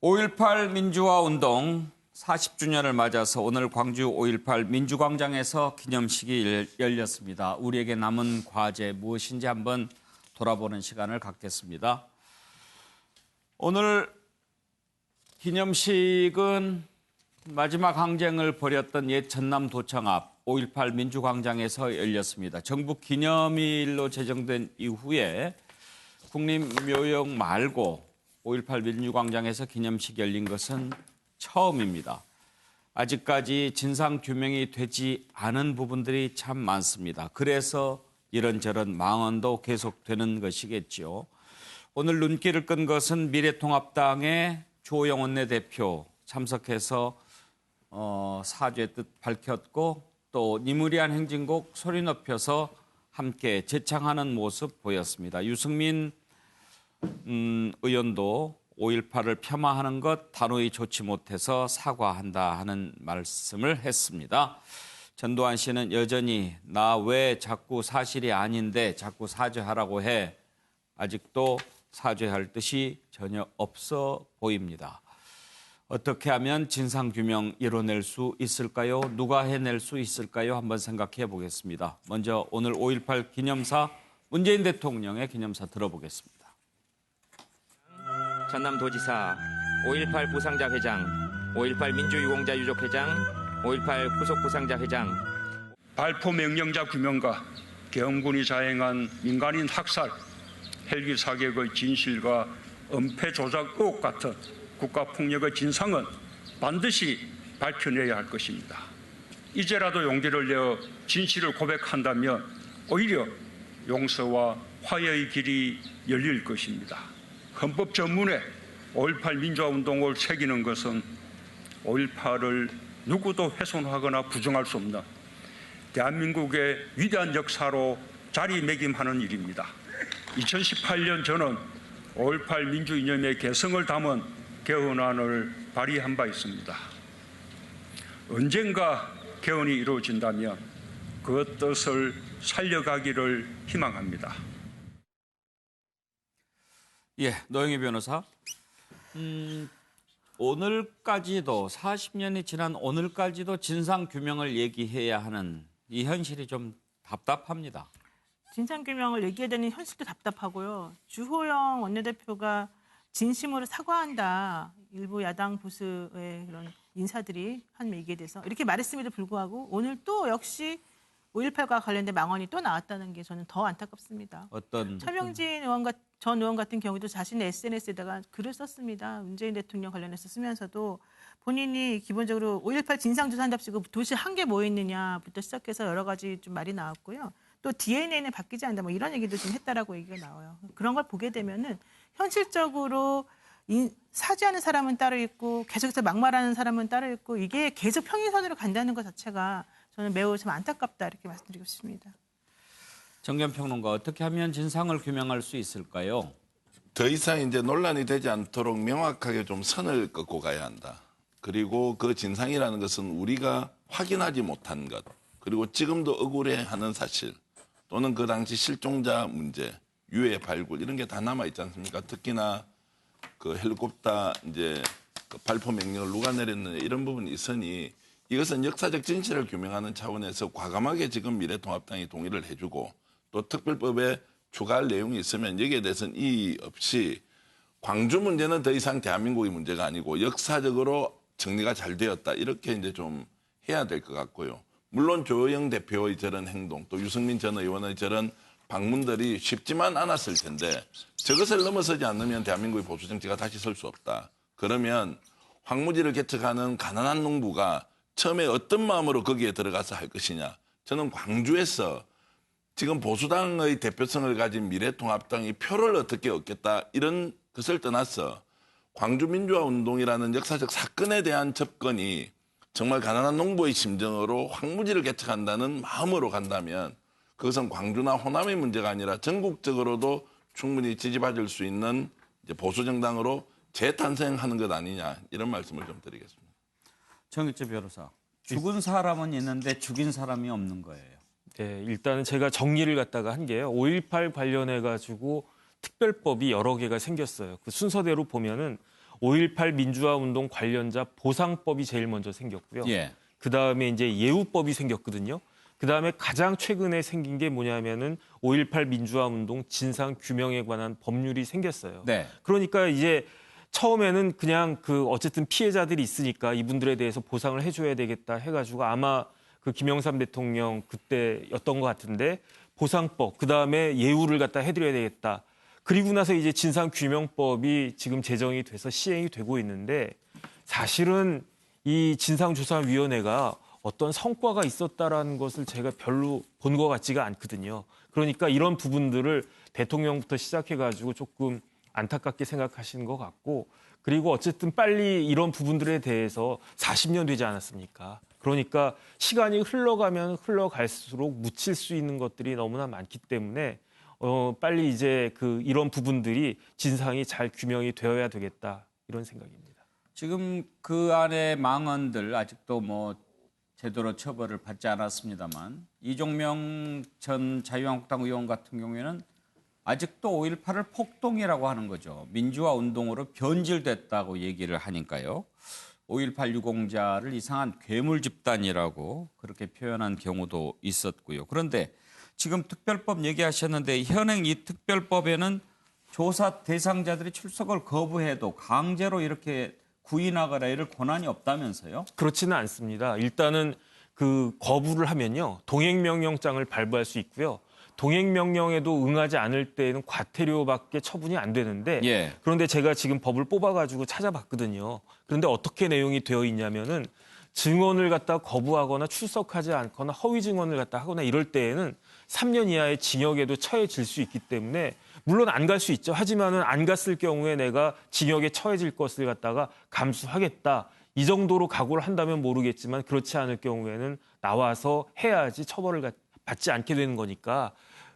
5.18 민주화 운동 40주년을 맞아서 오늘 광주 5.18 민주광장에서 기념식이 열렸습니다. 우리에게 남은 과제 무엇인지 한번 돌아보는 시간을 갖겠습니다. 오늘 기념식은 마지막 항쟁을 벌였던 옛 전남도청 앞 5.18 민주광장에서 열렸습니다. 정부 기념일로 제정된 이후에 국립묘역 말고 5.18 민주광장에서 기념식 열린 것은 처음입니다. 아직까지 진상규명이 되지 않은 부분들이 참 많습니다. 그래서 이런저런 망언도 계속되는 것이겠죠. 오늘 눈길을 끈 것은 미래통합당의 주호영 원내대표 참석해서 사죄 뜻 밝혔고 또 니무리한 행진곡 소리 높여서 함께 제창하는 모습 보였습니다. 유승민 의원도 5.18을 폄하하는 것 단호히 좋지 못해서 사과한다 하는 말씀을 했습니다. 전두환 씨는 여전히 나 왜 자꾸 사실이 아닌데 자꾸 사죄하라고 해. 아직도 사죄할 뜻이 전혀 없어 보입니다. 어떻게 하면 진상규명 이뤄낼 수 있을까요? 누가 해낼 수 있을까요? 한번 생각해 보겠습니다. 먼저 오늘 5.18 기념사 문재인 대통령의 기념사 들어보겠습니다. 전남도지사, 5.18 부상자 회장, 5.18 민주유공자 유족회장, 5.18 후속부상자 회장. 발포 명령자 규명과 계엄군이 자행한 민간인 학살, 헬기 사격의 진실과 은폐 조작 의혹 같은 국가폭력의 진상은 반드시 밝혀내야 할 것입니다. 이제라도 용기를 내어 진실을 고백한다면 오히려 용서와 화해의 길이 열릴 것입니다. 헌법 전문에 5.18 민주화운동을 새기는 것은 5.18을 누구도 훼손하거나 부정할 수 없는 대한민국의 위대한 역사로 자리매김하는 일입니다. 2018년 저는 5.18 민주이념의 개성을 담은 개헌안을 발의한 바 있습니다. 언젠가 개헌이 이루어진다면 그 뜻을 살려가기를 희망합니다. 예, 노영희 변호사. 오늘까지도 40년이 지난 오늘까지도 진상규명을 얘기해야 하는 이 현실이 좀 답답합니다. 진상규명을 얘기해야 되는 현실도 답답하고요. 주호영 원내대표가 진심으로 사과한다. 일부 야당 보수의 그런 인사들이 한 얘기에 대해서 이렇게 말했음에도 불구하고 오늘 또 역시 5.18과 관련된 망언이 또 나왔다는 게 저는 더 안타깝습니다. 차명진 전 의원 같은 경우도 자신의 SNS에다가 글을 썼습니다. 문재인 대통령 관련해서 쓰면서도 본인이 기본적으로 5.18 진상조사한답시고 도대체 한 게 뭐 있느냐부터 시작해서 여러 가지 좀 말이 나왔고요. 또 DNA는 바뀌지 않는다 뭐 이런 얘기도 좀 했다라고 얘기가 나와요. 그런 걸 보게 되면은 현실적으로 사죄하는 사람은 따로 있고 계속해서 막말하는 사람은 따로 있고 이게 계속 평행선으로 간다는 것 자체가 저는 매우 좀 안타깝다 이렇게 말씀드리고 싶습니다. 정견평론가, 어떻게 하면 진상을 규명할 수 있을까요? 더 이상 이제 논란이 되지 않도록 명확하게 좀 선을 긋고 가야 한다. 그리고 그 진상이라는 것은 우리가 확인하지 못한 것, 그리고 지금도 억울해하는 사실, 또는 그 당시 실종자 문제, 유해 발굴 이런 게 다 남아 있지 않습니까? 특히나 그 헬리콥터 이제 그 발포 명령을 누가 내렸느냐 이런 부분이 있으니 이것은 역사적 진실을 규명하는 차원에서 과감하게 지금 미래통합당이 동의를 해주고 또 특별법에 추가할 내용이 있으면 여기에 대해서는 이의 없이 광주 문제는 더 이상 대한민국의 문제가 아니고 역사적으로 정리가 잘 되었다 이렇게 이제 좀 해야 될 것 같고요. 물론 조호영 대표의 저런 행동 또 유승민 전 의원의 저런 방문들이 쉽지만 않았을 텐데 저것을 넘어서지 않으면 대한민국의 보수 정치가 다시 설 수 없다. 그러면 황무지를 개척하는 가난한 농부가 처음에 어떤 마음으로 거기에 들어가서 할 것이냐. 저는 광주에서 지금 보수당의 대표성을 가진 미래통합당이 표를 어떻게 얻겠다 이런 것을 떠나서 광주민주화운동이라는 역사적 사건에 대한 접근이 정말 가난한 농부의 심정으로 황무지를 개척한다는 마음으로 간다면 그것은 광주나 호남의 문제가 아니라 전국적으로도 충분히 지지받을 수 있는 이제 보수정당으로 재탄생하는 것 아니냐 이런 말씀을 좀 드리겠습니다. 정익재 변호사, 죽은 사람은 있는데 죽인 사람이 없는 거예요. 네, 일단은 제가 정리를 갖다가 한 게요. 5.18 관련해가지고 특별법이 여러 개가 생겼어요. 그 순서대로 보면은 5.18 민주화 운동 관련자 보상법이 제일 먼저 생겼고요. 예. 그다음에 이제 예우법이 생겼거든요. 그다음에 가장 최근에 생긴 게 뭐냐면은 5.18 민주화 운동 진상 규명에 관한 법률이 생겼어요. 네. 그러니까 이제 처음에는 그냥 어쨌든 피해자들이 있으니까 이분들에 대해서 보상을 해줘야 되겠다 해가지고 아마 그 김영삼 대통령 그때였던 것 같은데 보상법, 그다음에 예우를 갖다 해드려야 되겠다. 그리고 나서 이제 진상규명법이 지금 제정이 돼서 시행이 되고 있는데 사실은 이 진상조사위원회가 어떤 성과가 있었다라는 것을 제가 별로 본 것 같지가 않거든요. 그러니까 이런 부분들을 대통령부터 시작해가지고 조금 안타깝게 생각하시는 것 같고, 그리고 어쨌든 빨리 이런 부분들에 대해서 40년 되지 않았습니까? 그러니까 시간이 흘러가면 흘러갈수록 묻힐 수 있는 것들이 너무나 많기 때문에 빨리 이제 이런 부분들이 진상이 잘 규명이 되어야 되겠다, 이런 생각입니다. 지금 그 안에 망언들 아직도 뭐 제대로 처벌을 받지 않았습니다만 이종명 전 자유한국당 의원 같은 경우에는 아직도 5.18을 폭동이라고 하는 거죠. 민주화 운동으로 변질됐다고 얘기를 하니까요. 5.18 유공자를 이상한 괴물 집단이라고 그렇게 표현한 경우도 있었고요. 그런데 지금 특별법 얘기하셨는데 현행 이 특별법에는 조사 대상자들이 출석을 거부해도 강제로 이렇게 구인하거나 이럴 권한이 없다면서요? 그렇지는 않습니다. 일단은 거부를 하면요, 동행명령장을 발부할 수 있고요. 동행명령에도 응하지 않을 때에는 과태료밖에 처분이 안 되는데 예. 그런데 제가 지금 법을 뽑아가지고 찾아봤거든요. 그런데 어떻게 내용이 되어 있냐면은 증언을 갖다 거부하거나 출석하지 않거나 허위 증언을 갖다 하거나 이럴 때에는 3년 이하의 징역에도 처해질 수 있기 때문에 물론 안 갈 수 있죠. 하지만은 안 갔을 경우에 내가 징역에 처해질 것을 갖다가 감수하겠다. 이 정도로 각오를 한다면 모르겠지만 그렇지 않을 경우에는 나와서 해야지 처벌을 받지 않게 되는 거니까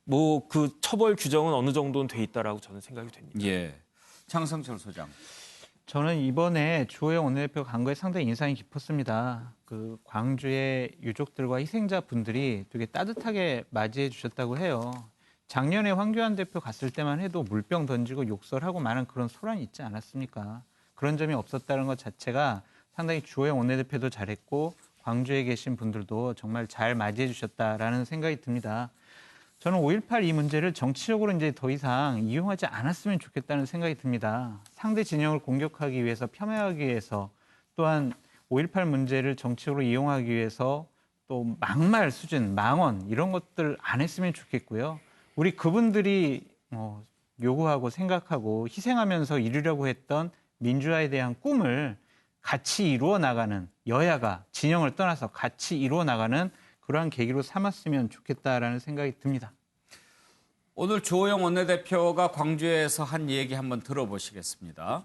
뭐 처벌 규정은 어느 정도는 돼 있다라고 저는 생각이 됩니다. 예. 장성철 소장. 저는 이번에 주호영 원내대표가 간 거에 상당히 인상이 깊었습니다. 광주의 유족들과 희생자 분들이 되게 따뜻하게 맞이해 주셨다고 해요. 작년에 황교안 대표 갔을 때만 해도 물병 던지고 욕설하고 많은 그런 소란이 있지 않았습니까? 그런 점이 없었다는 것 자체가 상당히 주호영 원내대표도 잘했고 광주에 계신 분들도 정말 잘 맞이해 주셨다라는 생각이 듭니다. 저는 5.18 이 문제를 정치적으로 이제 더 이상 이용하지 않았으면 좋겠다는 생각이 듭니다. 상대 진영을 공격하기 위해서, 폄하하기 위해서, 또한 5.18 문제를 정치적으로 이용하기 위해서 또 막말 수준, 망언 이런 것들 안 했으면 좋겠고요. 우리 그분들이 요구하고 생각하고 희생하면서 이루려고 했던 민주화에 대한 꿈을 같이 이루어 나가는, 여야가 진영을 떠나서 같이 이루어 나가는 그러한 계기로 삼았으면 좋겠다라는 생각이 듭니다. 오늘 주호영 원내대표가 광주에서 한 얘기 한번 들어보시겠습니다.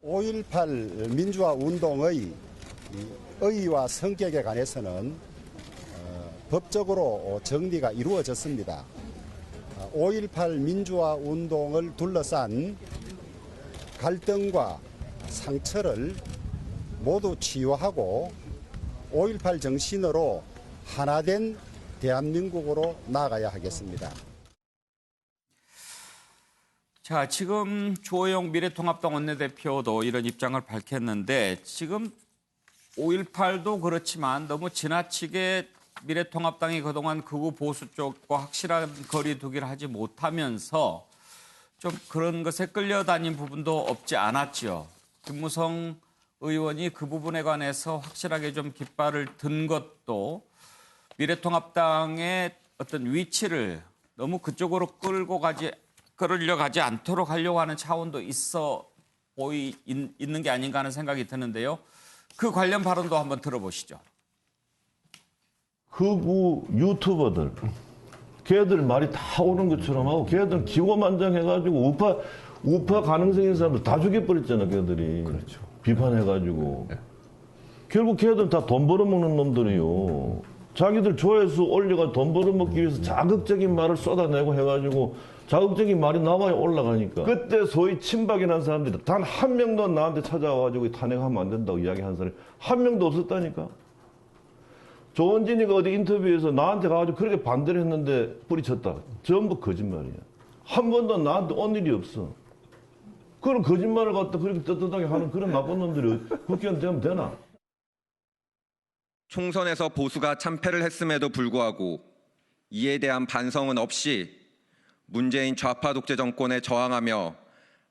(5.18) 민주화 운동의 의의와 성격에 관해서는 법적으로 정리가 이루어졌습니다. 5.18 민주화 운동을 둘러싼 갈등과 상처를 모두 치유하고 5.18 정신으로 하나된 대한민국으로 나아가야 하겠습니다. 자, 지금 주호영 미래통합당 원내대표도 이런 입장을 밝혔는데 지금 5.18도 그렇지만 너무 지나치게 미래통합당이 그동안 극우 보수 쪽과 확실한 거리두기를 하지 못하면서 좀 그런 것에 끌려다닌 부분도 없지 않았죠. 김무성 의원이 그 부분에 관해서 확실하게 좀 깃발을 든 것도 미래통합당의 어떤 위치를 너무 그쪽으로 끌려가지 않도록 하려고 하는 차원도 있는 게 아닌가 하는 생각이 드는데요. 그 관련 발언도 한번 들어보시죠. 극우 유튜버들, 걔들 말이 다 오는 것처럼 하고 걔들 기고만장해가지고 우파 가능성 있는 사람들 다 죽여버렸잖아, 걔들이. 그렇죠. 비판해가지고. 네. 결국 걔들은 다 돈 벌어먹는 놈들이요. 자기들 조회수 올려가 돈 벌어먹기 위해서 자극적인 말을 쏟아내고 해가지고 자극적인 말이 나와야 올라가니까. 그때 소위 친박이라는 사람들이 단 한 명도 나한테 찾아와가지고 탄핵하면 안 된다고 이야기하는 사람이 한 명도 없었다니까. 조원진이가 어디 인터뷰에서 나한테 가가지고 그렇게 반대를 했는데 뿌리쳤다. 전부 거짓말이야. 한 번도 나한테 온 일이 없어. 그런 거짓말을 갖다 그렇게 떳떳하게 하는 그런 나쁜 놈들이 국회의원 되면 되나? 총선에서 보수가 참패를 했음에도 불구하고 이에 대한 반성은 없이 문재인 좌파 독재 정권에 저항하며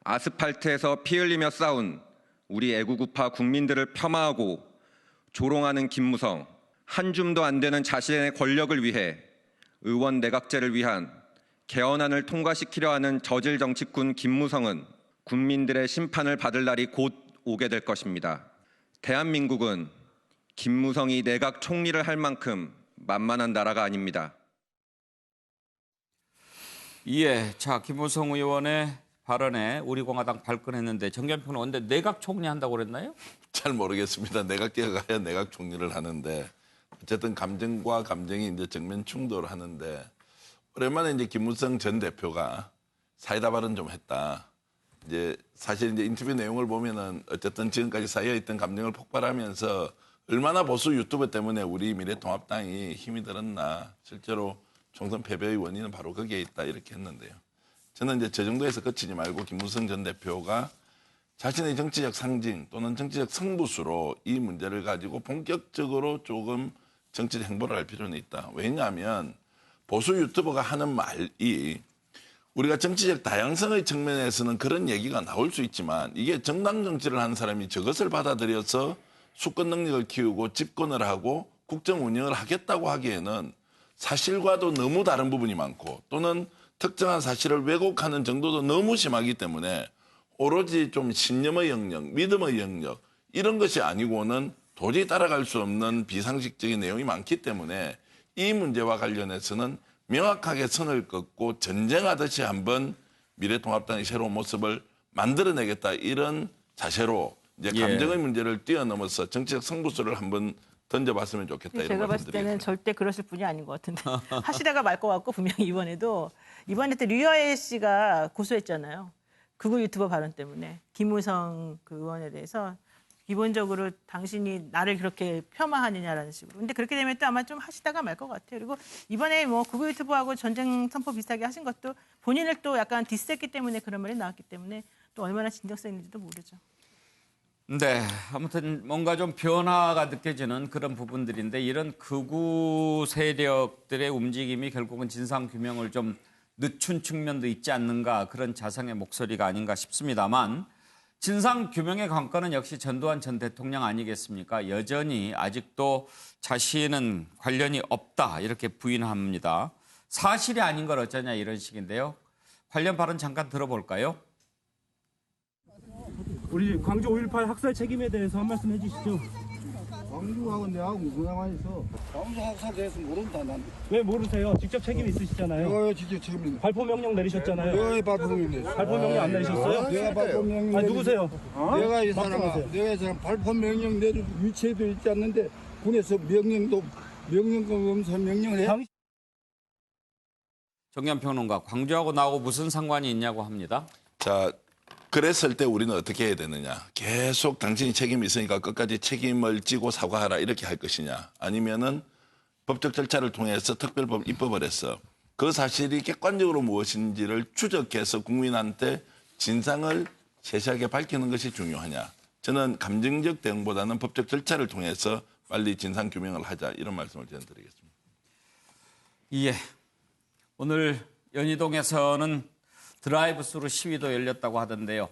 아스팔트에서 피 흘리며 싸운 우리 애국우파 국민들을 폄하하고 조롱하는 김무성, 한 줌도 안 되는 자신의 권력을 위해 의원 내각제를 위한 개헌안을 통과시키려 하는 저질 정치꾼 김무성은 국민들의 심판을 받을 날이 곧 오게 될 것입니다. 대한민국은 김무성이 내각 총리를 할 만큼 만만한 나라가 아닙니다. 예, 자 김무성 의원의 발언에 우리 공화당 발끈했는데 정경표는 언제 내각 총리 한다고 그랬나요? 잘 모르겠습니다. 내각제가 가야 내각 총리를 하는데 어쨌든 감정과 감정이 이제 정면 충돌을 하는데 오랜만에 이제 김무성 전 대표가 사이다 발언 좀 했다. 이제 사실 이제 인터뷰 내용을 보면은 어쨌든 지금까지 쌓여있던 감정을 폭발하면서 얼마나 보수 유튜브 때문에 우리 미래통합당이 힘이 들었나. 실제로 총선 패배의 원인은 바로 거기에 있다 이렇게 했는데요. 저는 이제 저 정도에서 그치지 말고 김무성 전 대표가 자신의 정치적 상징 또는 정치적 승부수로 이 문제를 가지고 본격적으로 조금 정치적 행보를 할 필요는 있다. 왜냐하면 보수 유튜버가 하는 말이 우리가 정치적 다양성의 측면에서는 그런 얘기가 나올 수 있지만 이게 정당 정치를 하는 사람이 저것을 받아들여서 수권 능력을 키우고 집권을 하고 국정 운영을 하겠다고 하기에는 사실과도 너무 다른 부분이 많고 또는 특정한 사실을 왜곡하는 정도도 너무 심하기 때문에 오로지 좀 신념의 영역, 믿음의 영역 이런 것이 아니고는 도저히 따라갈 수 없는 비상식적인 내용이 많기 때문에 이 문제와 관련해서는 명확하게 선을 긋고 전쟁하듯이 한번 미래통합당의 새로운 모습을 만들어내겠다 이런 자세로 이제 감정의 문제를 뛰어넘어서 정치적 승부수를 한번 던져봤으면 좋겠다 이런 제가 봤을 때는 절대 그러실 분이 아닌 것 같은데 하시다가 말 것 같고 분명히 이번에 또 류여애 씨가 고소했잖아요. 극우 유튜버 발언 때문에 김무성 그 의원에 대해서 기본적으로 당신이 나를 그렇게 폄하하느냐라는 식으로. 근데 그렇게 되면 또 아마 좀 하시다가 말 것 같아요. 그리고 이번에 뭐 극우 유튜버하고 전쟁 선포 비슷하게 하신 것도 본인을 또 약간 디스했기 때문에 그런 말이 나왔기 때문에 또 얼마나 진정성 있는지도 모르죠. 네, 아무튼 뭔가 좀 변화가 느껴지는 그런 부분들인데 이런 극우 세력들의 움직임이 결국은 진상규명을 좀 늦춘 측면도 있지 않는가 그런 자성의 목소리가 아닌가 싶습니다만 진상규명의 관건은 역시 전두환 전 대통령 아니겠습니까? 여전히 아직도 자신은 관련이 없다 이렇게 부인합니다. 사실이 아닌 걸 어쩌냐 이런 식인데요. 관련 발언 잠깐 들어볼까요? 우리 광주 5.18 학살 책임에 대해서 한 말씀 해주시죠. 광주하고 내하고 무슨 상관이 있어? 광주 학살 대해서 모른다 난. 왜 모르세요? 직접 책임 있으시잖아요. 내가 직접 책임. 발포 명령 내리셨잖아요. 내가 발포 명령 내렸어. 발포 명령 안 내리셨어요? 내가 발포 명령. 누구세요? 내가 이 사람아. 내가 지금 발포 명령 내릴 위치에도 있지 않는데 군에서 명령권 검사 명령을 해. 정연평론가, 광주하고 나하고 무슨 상관이 있냐고 합니다. 자, 그랬을 때 우리는 어떻게 해야 되느냐. 계속 당신이 책임이 있으니까 끝까지 책임을 지고 사과하라 이렇게 할 것이냐. 아니면은 법적 절차를 통해서 특별법 입법을 해서 그 사실이 객관적으로 무엇인지를 추적해서 국민한테 진상을 세세하게 밝히는 것이 중요하냐. 저는 감정적 대응보다는 법적 절차를 통해서 빨리 진상규명을 하자 이런 말씀을 저는 드리겠습니다. 예, 오늘 연희동에서는 드라이브스루 시위도 열렸다고 하던데요.